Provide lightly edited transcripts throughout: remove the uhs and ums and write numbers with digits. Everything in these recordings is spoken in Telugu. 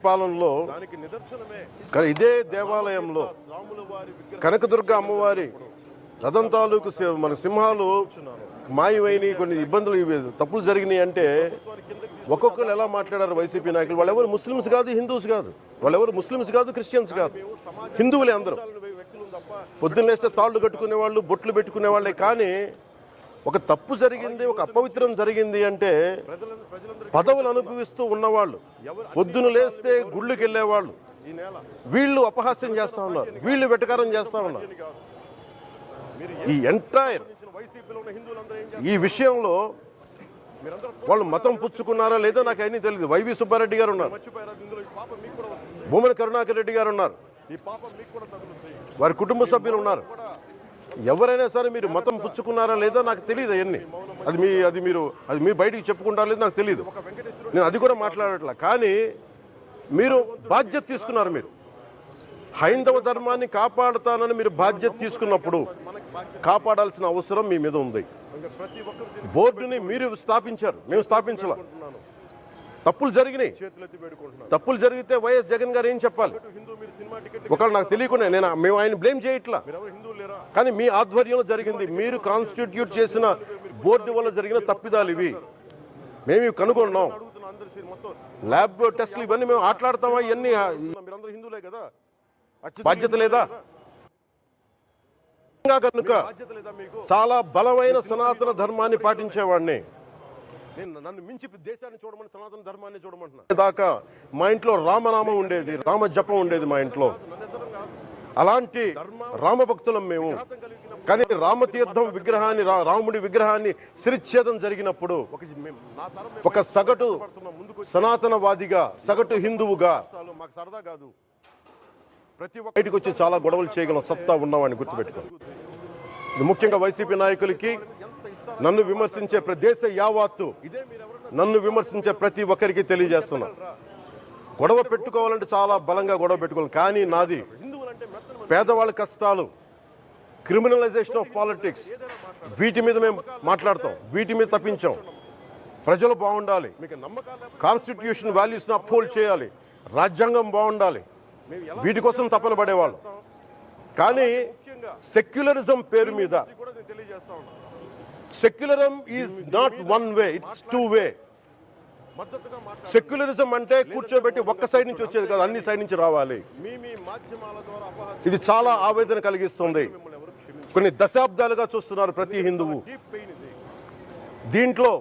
పాలనలో ఇదే దేవాలయంలో కనకదుర్గ అమ్మవారి రథం తాలూకు మన సింహాలు మాయమైనవి, కొన్ని ఇబ్బందులు తప్పులు జరిగినాయి అంటే ఒక్కొక్కరు ఎలా మాట్లాడారు వైసీపీ నాయకులు. వాళ్ళెవరు ముస్లిమ్స్ కాదు, హిందూస్ కాదు, వాళ్ళెవరు ముస్లిమ్స్ కాదు, క్రిస్టియన్స్ కాదు, హిందువులే అందరూ. పొద్దున్న లేస్తే తాళ్ళు కట్టుకునే వాళ్ళు, బొట్లు పెట్టుకునే వాళ్ళే. కానీ ఒక తప్పు జరిగింది, ఒక అపవిత్రం జరిగింది అంటే పదవులు అనుభవిస్తూ ఉన్నవాళ్ళు, పొద్దున లేస్తే గుళ్ళకి వెళ్ళేవాళ్ళు, వీళ్ళు అపహాస్యం చేస్తూ ఉన్నారు, వీళ్ళు వెటకారం చేస్తూ ఉన్నారు. ఈ ఎంటైర్ ఈ విషయంలో వాళ్ళు మతం పుచ్చుకున్నారా లేదో నాకు అన్నీ తెలియదు. వైవి సుబ్బారెడ్డి గారు ఉన్నారు, భూమన కరుణాకర్ రెడ్డి గారు ఉన్నారు, వారి కుటుంబ సభ్యులు ఉన్నారు. ఎవరైనా సరే మీరు మతం పుచ్చుకున్నారా లేదో నాకు తెలియదు. అవన్నీ అది మీ బయటికి చెప్పుకుంటారా లేదో నాకు తెలియదు. నేను అది కూడా మాట్లాడట్లా. కానీ మీరు బాధ్యత తీసుకున్నారు. మీరు హైందవ ధర్మాన్ని కాపాడుతానని మీరు బాధ్యత తీసుకున్నప్పుడు కాపాడాల్సిన అవసరం మీ మీద ఉంది. బోర్డుని మీరు స్థాపించారు, మేము స్థాపించాల. తప్పులు జరిగినాయి, తప్పులు జరిగితే వైఎస్ జగన్ గారు ఏం చెప్పాలి? ఒకవేళ నాకు తెలియకుండా మేము ఆయన బ్లేమ్ చేయట్లా, కానీ మీ ఆధ్వర్యంలో జరిగింది, మీరు కాన్స్టిట్యూట్ చేసిన బోర్డు వల్ల జరిగిన తప్పిదాలు ఇవి. మేము ఇవి కనుగొన్నాం. ల్యాబ్ టెస్ట్లు ఇవన్నీ మేము ఆటలాడతామా? ఇవన్నీ మీరందరూ హిందువులే కదా, బాధ్యత లేదా? కనుక చాలా బలమైన సనాతన ధర్మాన్ని పాటించేవాడిని. నన్ను మించి దేశాన్ని చూడమని, సనాతన ధర్మాన్ని చూడమంటున్నా. దాకా మా ఇంట్లో రామనామం ఉండేది, రామ జపం ఉండేది మా ఇంట్లో. అలాంటి రామభక్తులం మేము. కానీ రామతీర్థం విగ్రహాన్ని, రాముడి విగ్రహాన్ని శిరచ్ఛేదం జరిగినప్పుడు ఒక సగటు సనాతనవాదిగా, సగటు హిందువుగా మాకు సరదా కాదు, ప్రతి ఒక్క బయటకు వచ్చి చాలా గొడవలు చేయగల సత్తా ఉన్నవాడిని గుర్తుపెట్టుకో. ముఖ్యంగా వైసీపీ నాయకులకి, నన్ను విమర్శించే దేశ యావత్తు నన్ను విమర్శించే ప్రతి ఒక్కరికి తెలియజేస్తున్నా, గొడవ పెట్టుకోవాలంటే చాలా బలంగా గొడవ పెట్టుకోవాలి. కానీ నాది పేదవాళ్ళ కష్టాలు, క్రిమినలైజేషన్ ఆఫ్ పాలిటిక్స్, వీటి మీద మేము మాట్లాడతాం, వీటి మీద తప్పించాం. ప్రజలు బాగుండాలి, కాన్స్టిట్యూషన్ వాల్యూస్ని అప్హోల్డ్ చేయాలి, రాజ్యాంగం బాగుండాలి, వీటి కోసం తపన పడేవాళ్ళు. కానీ సెక్యులరిజం పేరు మీద, secularism is not one way, it's two way. Secularism అంటే కూర్చోబెట్టి ఒక్క సైడ్ నుంచి వచ్చేది కాదు, అన్ని సైడ్ నుంచి రావాలి. ఇది చాలా ఆవేదన కలిగిస్తుంది. కొన్ని దశాబ్దాలుగా చూస్తున్నారు ప్రతి హిందువు. దీంట్లో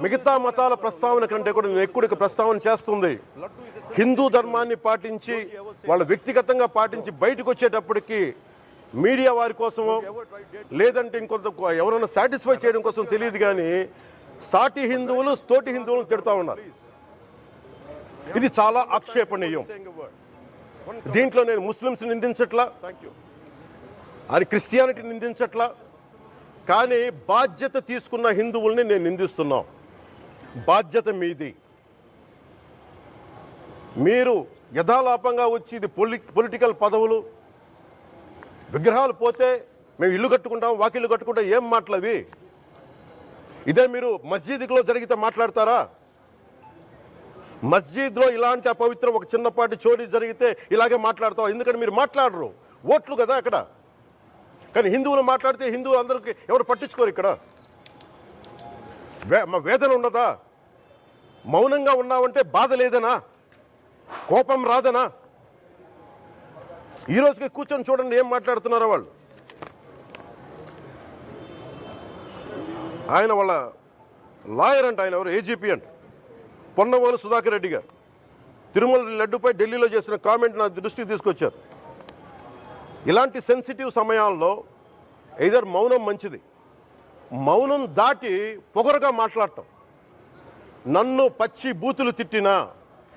మిగతా మతాల ప్రస్తావన కంటే కూడా నేను ఎక్కువ ప్రస్తావన చేస్తుంది. హిందూ ధర్మాన్ని పాటించి, వాళ్ళ వ్యక్తిగతంగా పాటించి బయటకు వచ్చేటప్పటికి మీడియా వారి కోసమో లేదంటే ఇంకొంత ఎవరైనా సాటిస్ఫై చేయడం కోసం తెలియదు, కానీ సాటి హిందువులు తోటి హిందువులను తిడతా ఉన్నారు. ఇది చాలా ఆక్షేపణీయం. దీంట్లో నేను ముస్లిమ్స్ నిందించట్లా, అది క్రిస్టియానిటీ నిందించట్లా, కానీ బాధ్యత తీసుకున్న హిందువుల్ని నేను నిందిస్తున్నాం. బాధ్యత మీది. మీరు యథాలాపంగా వచ్చి ఇది పొలిటికల్ పదవులు, విగ్రహాలు పోతే మేము ఇల్లు కట్టుకుంటాం, వాకిళ్ళు కట్టుకుంటాం, ఏం మాటలవి? ఇదే మీరు మస్జిద్లో జరిగితే మాట్లాడతారా? మస్జిద్లో ఇలాంటి అపవిత్రం, ఒక చిన్నపాటి చోరీ జరిగితే ఇలాగే మాట్లాడతాం. ఎందుకంటే మీరు మాట్లాడరు, ఓట్లు కదా అక్కడ. కానీ హిందువులు మాట్లాడితే హిందువులు అందరికీ ఎవరు పట్టించుకోరు. ఇక్కడ మా వేదన ఉండదా? మౌనంగా ఉన్నామంటే బాధ లేదనా? కోపం రాదనా? ఈ రోజుకి కూర్చొని చూడండి ఏం మాట్లాడుతున్నారో వాళ్ళు. ఆయన వాళ్ళ లాయర్ అంట, ఆయన ఎవరు, ఏజీపీ అంట, పొన్నవోలు సుధాకర్ రెడ్డి గారు తిరుమల లడ్డుపై ఢిల్లీలో చేసిన కామెంట్ నా దృష్టికి తీసుకొచ్చారు. ఇలాంటి సెన్సిటివ్ సమయాల్లో ఎయిదర్ మౌనం మంచిది, మౌనం దాటి పొగరుగా మాట్లాడటం, నన్ను పచ్చి బూతులు తిట్టినా,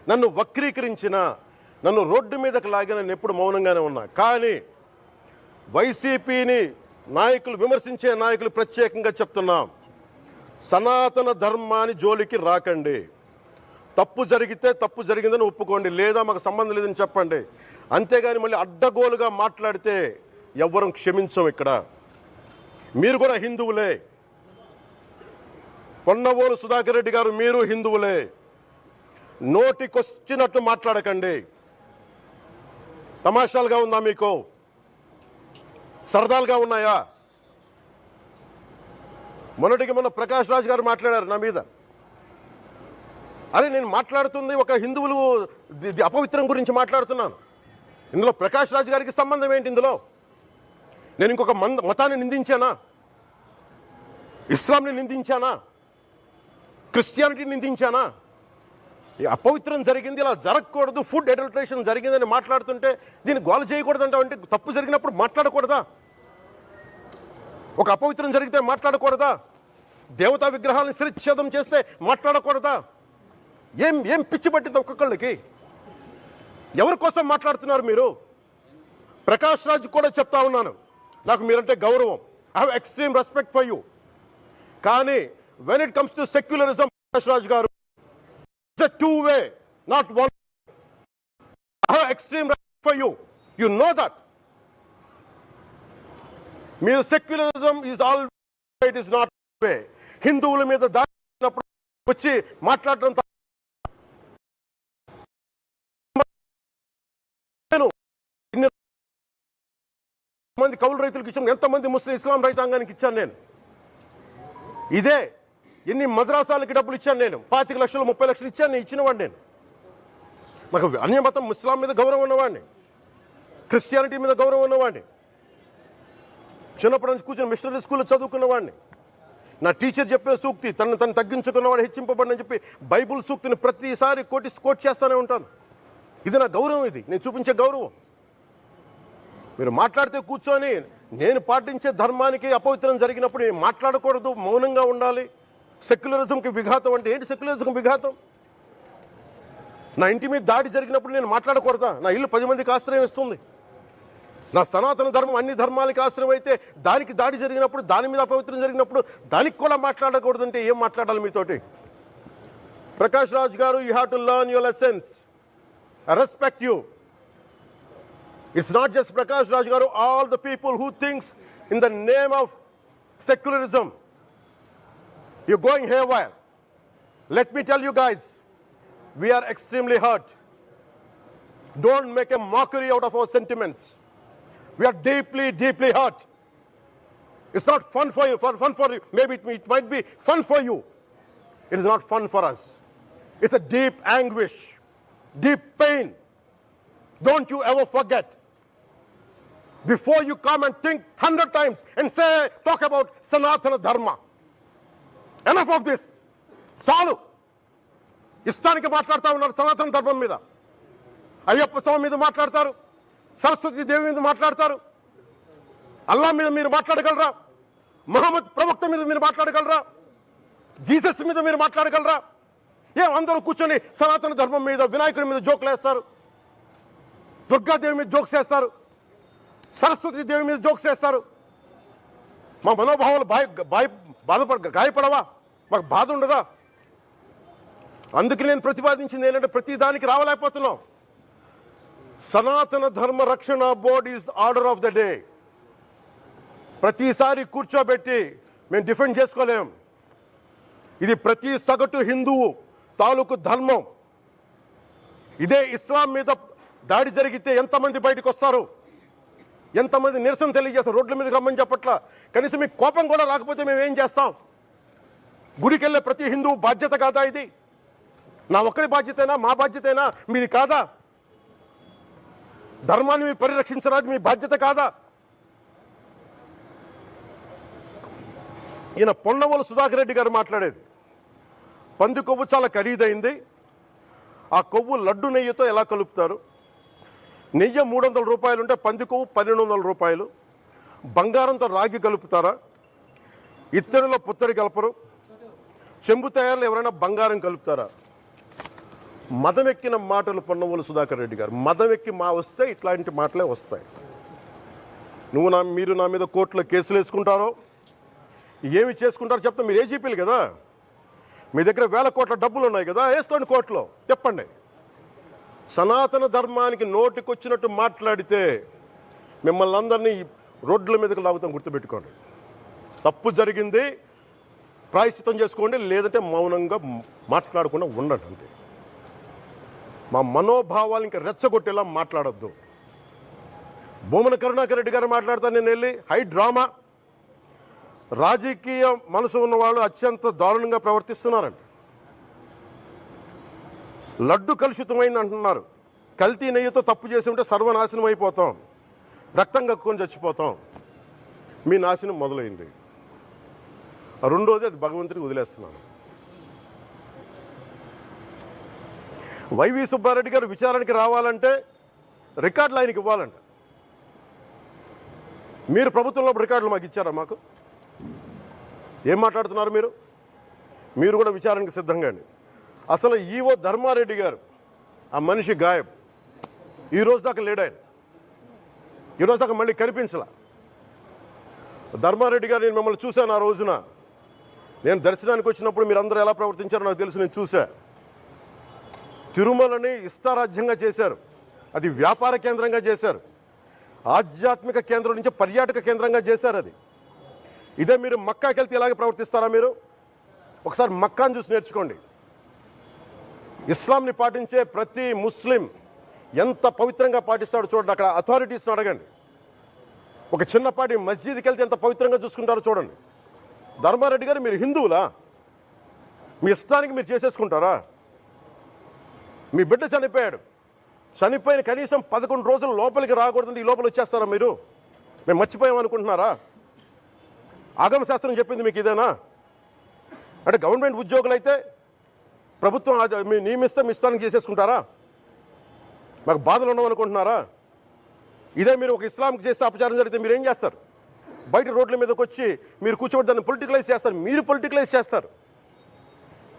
నన్ను వక్రీకరించినా, నన్ను రోడ్డు మీదకి లాగిన నేను ఎప్పుడు మౌనంగానే ఉన్నా. కానీ వైసీపీని నాయకులు, విమర్శించే నాయకులు ప్రత్యేకంగా చెప్తున్నాం, సనాతన ధర్మాన్ని జోలికి రాకండి. తప్పు జరిగితే తప్పు జరిగిందని ఒప్పుకోండి, లేదా మాకు సంబంధం లేదని చెప్పండి. అంతేగాని మళ్ళీ అడ్డగోలుగా మాట్లాడితే ఎవ్వరం క్షమించం. ఇక్కడ మీరు కూడా హిందువులే, పొన్నవోలు సుధాకర్ రెడ్డి గారు మీరు హిందువులే. నోటికొచ్చినట్టు మాట్లాడకండి. తమాషాలుగా ఉందా మీకు? సరదాలుగా ఉన్నాయా? మొన్న ప్రకాష్ రాజ్ గారు మాట్లాడారు నా మీద. అరే నేను మాట్లాడుతుంది ఒక హిందువులు అపవిత్రం గురించి మాట్లాడుతున్నాను. ఇందులో ప్రకాష్ రాజ్ గారికి సంబంధం ఏంటి? ఇందులో నేను ఇంకొక మతాన్ని నిందించానా? ఇస్లాంని నిందించానా? క్రిస్టియానిటీని నిందించానా? ఈ అపవిత్రం జరిగింది, ఇలా జరగకూడదు, ఫుడ్ అడల్టరేషన్ జరిగిందని మాట్లాడుతుంటే దీన్ని గోల చేయకూడదంటే, అంటే తప్పు జరిగినప్పుడు మాట్లాడకూడదా? ఒక అపవిత్రం జరిగితే మాట్లాడకూడదా? దేవతా విగ్రహాలను శిరచ్ఛేదం చేస్తే మాట్లాడకూడదా? ఏం పిచ్చి పట్టింది ఒక్కొక్కళ్ళకి? ఎవరి కోసం మాట్లాడుతున్నారు మీరు? ప్రకాష్ రాజ్ కూడా చెప్తా ఉన్నాను, నాకు మీరంటే గౌరవం. I have extreme respect for you. కానీ when it comes to secularism, Prakash Raj గారు, it's a two way, not one. I have extreme respect for you. You know that. మీరు secularism is all, it is not way. హిందువుల మీద దాడినప్పుడు వచ్చి మాట్లాడడం మంది కౌలు రైతులకు ఇచ్చాను, ఎంతమంది ముస్లిం ఇస్లాం రైతాంగానికి ఇచ్చాను నేను. ఇదే ఎన్ని మద్రాసాలకి డబ్బులు ఇచ్చాను నేను, 25 లక్షలు 30 లక్షలు ఇచ్చాను, నేను ఇచ్చినవాడిని. నేను నాకు అన్య మతం ఇస్లాం మీద గౌరవం ఉన్నవాడిని, క్రిస్టియానిటీ మీద గౌరవం ఉన్నవాడిని. చిన్నప్పటి నుంచి కూర్చొని మిషనరీ స్కూల్లో చదువుకున్నవాడిని. నా టీచర్ చెప్పే సూక్తి, తను తగ్గించుకున్నవాడు హెచ్చింపబడిని చెప్పి బైబుల్ సూక్తిని ప్రతిసారి కోట్ చేస్తూనే ఉంటాను. ఇది నా గౌరవం, ఇది నేను చూపించే గౌరవం. మీరు మాట్లాడితే కూర్చొని నేను పాటించే ధర్మానికి అపవిత్రం జరిగినప్పుడు నేను మాట్లాడకూడదు, మౌనంగా ఉండాలి. సెక్యులరిజంకి విఘాతం అంటే ఏంటి? సెక్యులరిజంకి విఘాతం? నా ఇంటి మీద దాడి జరిగినప్పుడు నేను మాట్లాడకూడదా? నా ఇల్లు 10 మందికి ఆశ్రయం ఇస్తుంది. నా సనాతన ధర్మం అన్ని ధర్మాలకి ఆశ్రయం అయితే దానికి దాడి జరిగినప్పుడు, దాని మీద అపవిత్రం జరిగినప్పుడు దానికి కూడా మాట్లాడకూడదంటే ఏం మాట్లాడాలి మీతోటి? ప్రకాష్ రాజ్ గారు, you have to learn your lessons. I respect you. It's not just Prakash Raj Garu, all the people who thinks in the name of secularism, you're going haywire. Let me tell you guys, we are extremely hurt. Don't make a mockery out of our sentiments. We are deeply, deeply hurt. It's not fun for you, fun for you. Maybe it might be fun for you. It is not fun for us. It's a deep anguish, deep pain. Don't you ever forget. Before you come and think 100 times and say, talk about Sanatana Dharma. Enough of this. చాలు. ఇష్టానికి మాట్లాడుతూ ఉన్నారు సనాతన ధర్మం మీద. అయ్యప్ప స్వామి మీద మాట్లాడతారు, సరస్వతి దేవి మీద మాట్లాడతారు. అల్లా మీద మీరు మాట్లాడగలరా? మహమ్మద్ ప్రవక్త మీద మీరు మాట్లాడగలరా? జీసస్ మీద మీరు మాట్లాడగలరా? అందరూ కూర్చొని సనాతన ధర్మం మీద, వినాయకుడి మీద జోకులు వేస్తారు, దుర్గాదేవి మీద జోక్స్ వేస్తారు, సరస్వతి దేవి మీద జోక్స్ వేస్తారు. మా మనోభావాలు గాయపడవా? మాకు బాధ ఉండదా? అందుకే నేను ప్రతిపాదించింది ఏంటంటే, ప్రతి దానికి రావలేకపోతున్నాం. సనాతన ధర్మ రక్షణ board is order of the day. ప్రతిసారి కూర్చోబెట్టి మేము డిఫెండ్ చేసుకోలేం. ఇది ప్రతి సగటు హిందువు తాలూకు ధర్మం. ఇదే ఇస్లాం మీద దాడి జరిగితే ఎంతమంది బయటకు వస్తారు? ఎంతమంది నిరసన తెలియజేస్తారు? రోడ్ల మీదకి రమ్మని చెప్పట్లా. కనీసం మీకు కోపం కూడా రాకపోతే మేము ఏం చేస్తాం? గుడికి వెళ్ళే ప్రతి హిందువు బాధ్యత కాదా ఇది? నా ఒక్కరి బాధ్యతేనా? మా బాధ్యతేనా? మీది కాదా? ధర్మాన్ని మీరు పరిరక్షించడానికి మీ బాధ్యత కాదా? ఈయన పొన్నవోలు సుధాకర్ రెడ్డి గారు మాట్లాడేది, పంది కొవ్వు చాలా ఖరీదైంది, ఆ కొవ్వు లడ్డు నెయ్యితో ఎలా కలుపుతారు? నెయ్యి 300 రూపాయలు ఉంటే పంది కొవ్వు 1200 రూపాయలు. బంగారంతో రాగి కలుపుతారా? ఇత్తడిలో పుత్తడి కలపరు. చెంబు తయారులో ఎవరైనా బంగారం కలుపుతారా? మదం ఎక్కిన మాటలు పొన్నవోలు సుధాకర్ రెడ్డి గారు. మదం ఎక్కి వస్తే ఇట్లాంటి మాటలే వస్తాయి. మీరు నా మీద కోర్టులో కేసులు వేసుకుంటారో ఏమి చేసుకుంటారో చెప్తా. మీరు ఏజీపీలు కదా, మీ దగ్గర వేల కోట్ల డబ్బులు ఉన్నాయి కదా, వేసుకోండి కోర్టులో. చెప్పండి. సనాతన ధర్మానికి నోటికొచ్చినట్టు మాట్లాడితే మిమ్మల్ని అందరినీ రోడ్ల మీదకి లాగుతాం, గుర్తుపెట్టుకోండి. తప్పు జరిగింది, ప్రాయశ్చిత్తం చేసుకోండి, లేదంటే మౌనంగా మాట్లాడకుండా ఉండండి అంతే. మా మనోభావాలు ఇంకా రెచ్చగొట్టేలా మాట్లాడొద్దు. భూమన కరుణాకర్ రెడ్డి గారు మాట్లాడతాను నేను వెళ్ళి హై డ్రామా, రాజకీయ మనసు ఉన్న వాళ్ళు అత్యంత దారుణంగా ప్రవర్తిస్తున్నారంట. లడ్డు కలుషితమైంది అంటున్నారు. కల్తీ నెయ్యితో తప్పు చేసి ఉంటే సర్వనాశనం అయిపోతాం, రక్తం కక్కుని చచ్చిపోతాం. మీ నాశనం మొదలైంది. రెండోది అది భగవంతుడికి వదిలేస్తున్నాను. వైవి సుబ్బారెడ్డి గారు విచారణకి రావాలంటే రికార్డులు ఆయనకి ఇవ్వాలంట. మీరు ప్రభుత్వంలో రికార్డులు మాకు ఇచ్చారా? మాకు ఏం మాట్లాడుతున్నారు మీరు? మీరు కూడా విచారణకు సిద్ధంగా అండి. అసలు ఈవో ధర్మారెడ్డి గారు ఆ మనిషి గాయబ్. ఈ రోజు దాకా లేడు ఆయన. ఈరోజు దాకా మళ్ళీ కనిపించలా. ధర్మారెడ్డి గారు నేను మిమ్మల్ని చూశాను. ఆ రోజున నేను దర్శనానికి వచ్చినప్పుడు మీరు అందరూ ఎలా ప్రవర్తించారో నాకు తెలుసు, నేను చూశా. తిరుమలని ఇష్టారాజ్యంగా చేశారు, అది వ్యాపార కేంద్రంగా చేశారు, ఆధ్యాత్మిక కేంద్రం నుంచి పర్యాటక కేంద్రంగా చేశారు. అది ఇదే మీరు మక్కాకి వెళ్తే ఇలాగే ప్రవర్తిస్తారా? మీరు ఒకసారి మక్కాను చూసి నేర్చుకోండి. ఇస్లాంని పాటించే ప్రతి ముస్లిం ఎంత పవిత్రంగా పాటిస్తాడో చూడండి. అక్కడ అథారిటీస్ని అడగండి. ఒక చిన్నపాటి మస్జిద్కి వెళ్తే ఎంత పవిత్రంగా చూసుకుంటారో చూడండి. ధర్మారెడ్డి గారు మీరు హిందువులా? మీ ఇష్టానికి మీరు చేసేసుకుంటారా? మీ బిడ్డ చనిపోయాడు, చనిపోయిన కనీసం 11 రోజులు లోపలికి రాకూడదండి, ఈ లోపల వచ్చేస్తారా మీరు? మేము మర్చిపోయామనుకుంటున్నారా? ఆగమ శాస్త్రం చెప్పింది మీకు ఇదేనా? అంటే గవర్నమెంట్ ఉద్యోగులు అయితే ప్రభుత్వం మీరు నియమిస్తే మీ ఇష్టానికి చేసేసుకుంటారా? మాకు బాధలు ఉండవనుకుంటున్నారా? ఇదే మీరు ఒక ఇస్లాంకి చేస్తే అపచారం జరిగితే మీరు ఏం చేస్తారు? బయట రోడ్ల మీదకి వచ్చి మీరు కూర్చోబెట్టి దాన్ని పొలిటికలైజ్ చేస్తారు. మీరు పొలిటికలైజ్ చేస్తారు.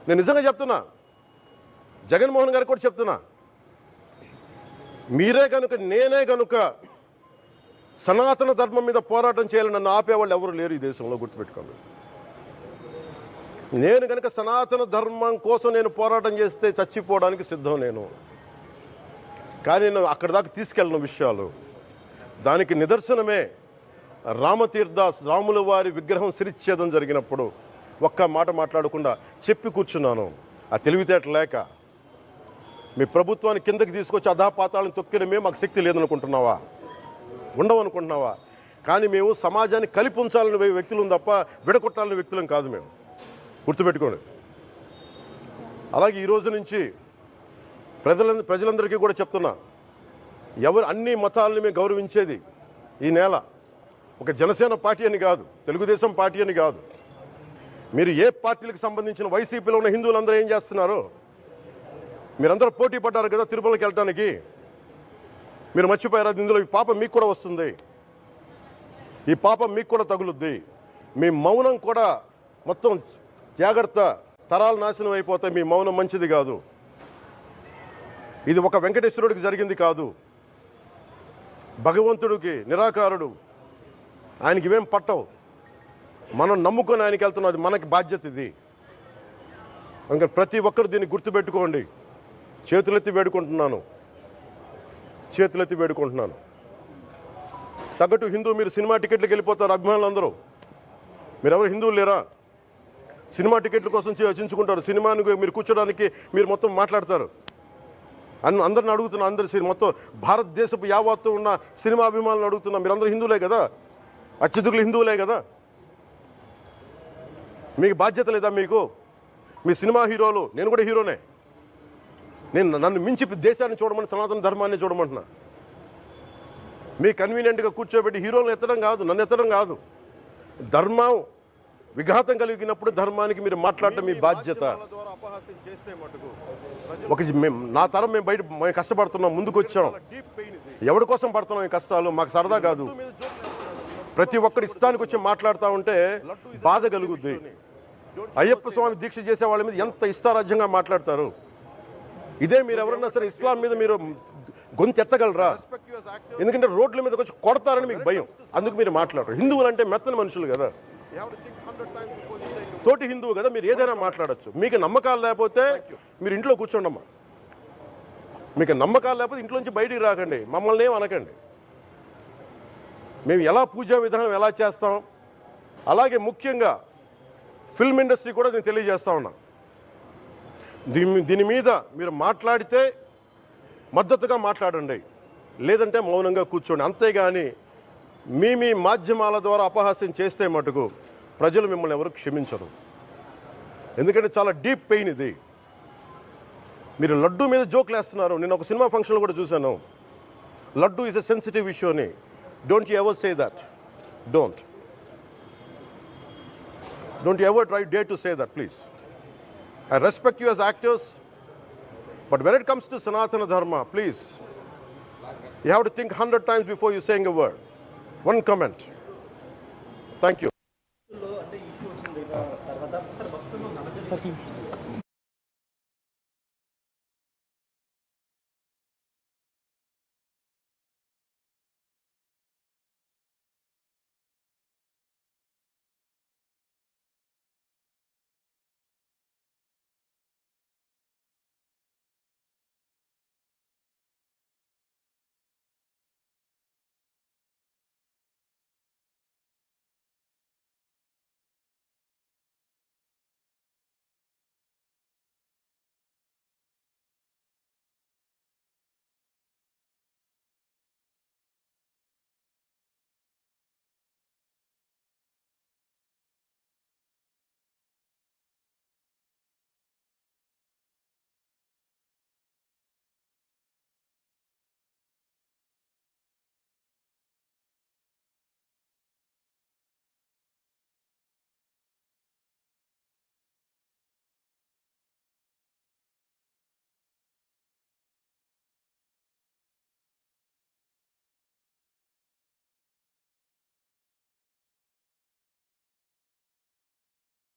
నేను నిజంగా చెప్తున్నా, జగన్మోహన్ గారికి కూడా చెప్తున్నా, మీరే కనుక నేనే కనుక సనాతన ధర్మం మీద పోరాటం చేయాలని నన్ను ఆపేవాళ్ళు ఎవరు లేరు ఈ దేశంలో, గుర్తుపెట్టుకోండి. నేను కనుక సనాతన ధర్మం కోసం నేను పోరాటం చేస్తే చచ్చిపోవడానికి సిద్ధం నేను. కానీ నేను అక్కడి దాకా తీసుకెళ్ళిన విషయాలు, దానికి నిదర్శనమే రామతీర్థ రాముల వారి విగ్రహం శిరిచ్ఛేదం జరిగినప్పుడు ఒక్క మాట మాట్లాడకుండా చెప్పి కూర్చున్నాను. ఆ తెలివితేట లేక మీ ప్రభుత్వాన్ని కిందకి తీసుకొచ్చి అధాపాతాలను తొక్కిన మేము మాకు శక్తి లేదనుకుంటున్నావా? ఉండవనుకుంటున్నావా? కానీ మేము సమాజాన్ని కలిపి ఉంచాలని వ్యక్తులం తప్ప విడగొట్టాలని వ్యక్తులం కాదు. మేము గుర్తుపెట్టుకోండి. అలాగే ఈరోజు నుంచి ప్రజలందరికీ కూడా చెప్తున్నా, ఎవరు అన్ని మతాలని మేము గౌరవించేది ఈ నేల. ఒక జనసేన పార్టీ అని కాదు, తెలుగుదేశం పార్టీ అని కాదు. మీరు ఏ పార్టీలకు సంబంధించిన వైసీపీలో ఉన్న హిందువులందరూ ఏం చేస్తున్నారు? మీరందరూ పోటీ పడ్డారు కదా తిరుమలకి వెళ్ళడానికి. మీరు మర్చిపోయారు, ఇందులో ఈ పాపం మీకు కూడా వస్తుంది, ఈ పాపం మీకు కూడా తగులుద్ది. మీ మౌనం కూడా మొత్తం జాగ్రత్త, తరాలు నాశనం అయిపోతాయి. మీ మౌనం మంచిది కాదు. ఇది ఒక వెంకటేశ్వరుడికి జరిగింది కాదు, భగవంతుడికి, నిరాకారుడు, ఆయనకి ఇవేం పట్టవు. మనం నమ్ముకొని ఆయనకి వెళ్తున్నది మనకి బాధ్యత. ఇది ఇంకా ప్రతి ఒక్కరు దీన్ని గుర్తుపెట్టుకోండి. చేతులెత్తి వేడుకుంటున్నాను, చేతులెత్తి వేడుకుంటున్నాను. సగటు హిందూ మీరు సినిమా టికెట్లకు వెళ్ళిపోతారు. అభిమానులు అందరూ మీరెవరు హిందువులు లేరా? సినిమా టికెట్ల కోసం చించుకుంటారు. సినిమాని మీరు కూర్చోడానికి మీరు మొత్తం మాట్లాడతారు. అందరిని అడుగుతున్నా, అందరు మొత్తం భారతదేశపు యావత్తు ఉన్న సినిమా అభిమానులు అడుగుతున్నా, మీరందరూ హిందువులే కదా? అత్యధికులు హిందువులే కదా? మీకు బాధ్యత లేదా? మీకు మీ సినిమా హీరోలు, నేను కూడా హీరోనే, నన్ను మించి దేశాన్ని చూడమని, సనాతన ధర్మాన్ని చూడమంటున్నా. మీ కన్వీనియంట్గా కూర్చోబెట్టి హీరోలను ఎత్తడం కాదు, నన్ను ఎత్తడం కాదు. ధర్మం విఘాతం కలిగినప్పుడు ధర్మానికి మీరు మాట్లాడటం మీ బాధ్యత. నా తరం మేము కష్టపడుతున్నాం, ముందుకు వచ్చాం. ఎవరి కోసం పడుతున్నాం ఈ కష్టాలు? మాకు సరదా కాదు. ప్రతి ఒక్కరి ఇష్టానికి వచ్చి మాట్లాడుతూ ఉంటే బాధ కలుగుద్ది. అయ్యప్ప స్వామి దీక్ష చేసే వాళ్ళ మీద ఎంత ఇష్టారాజ్యంగా మాట్లాడతారు. ఇదే మీరు ఎవరన్నా సరే ఇస్లాం మీద మీరు గొంతు ఎత్తగలరా? ఎందుకంటే రోడ్ల మీదకి వచ్చి కొడతారని మీకు భయం, అందుకు మీరు మాట్లాడరు. హిందువులు అంటే మెత్తని మనుషులు కదా, తోటి హిందువు కదా, మీరు ఏదైనా మాట్లాడచ్చు. మీకు నమ్మకాలు లేకపోతే మీరు ఇంట్లో కూర్చోండమ్మా. మీకు నమ్మకాలు లేకపోతే ఇంట్లోంచి బయటికి రాకండి, మమ్మల్ని ఏం అనకండి. మేము ఎలా పూజా విధానం ఎలా చేస్తాం, అలాగే ముఖ్యంగా ఫిల్మ్ ఇండస్ట్రీ కూడా నేను తెలియజేస్తా ఉన్నా. దీని మీద మీరు మాట్లాడితే మద్దతుగా మాట్లాడండి, లేదంటే మౌనంగా కూర్చోండి. అంతేగాని మీ మాధ్యమాల ద్వారా అపహాస్యం చేస్తే మటుకు ప్రజలు మిమ్మల్ని ఎవరు క్షమించరు. ఎందుకంటే చాలా డీప్ పెయిన్ ఇది. మీరు లడ్డు మీద జోక్లు వేస్తున్నారు. నేను ఒక సినిమా ఫంక్షన్లో కూడా చూశాను. Laddu is a sensitive issue అని. Don't you ever say that. Don't you ever try day to say that, please. I respect you as actors, but when it comes to Sanatana Dharma, please, you have to think 100 times before you saying a word. One comment. Thank you.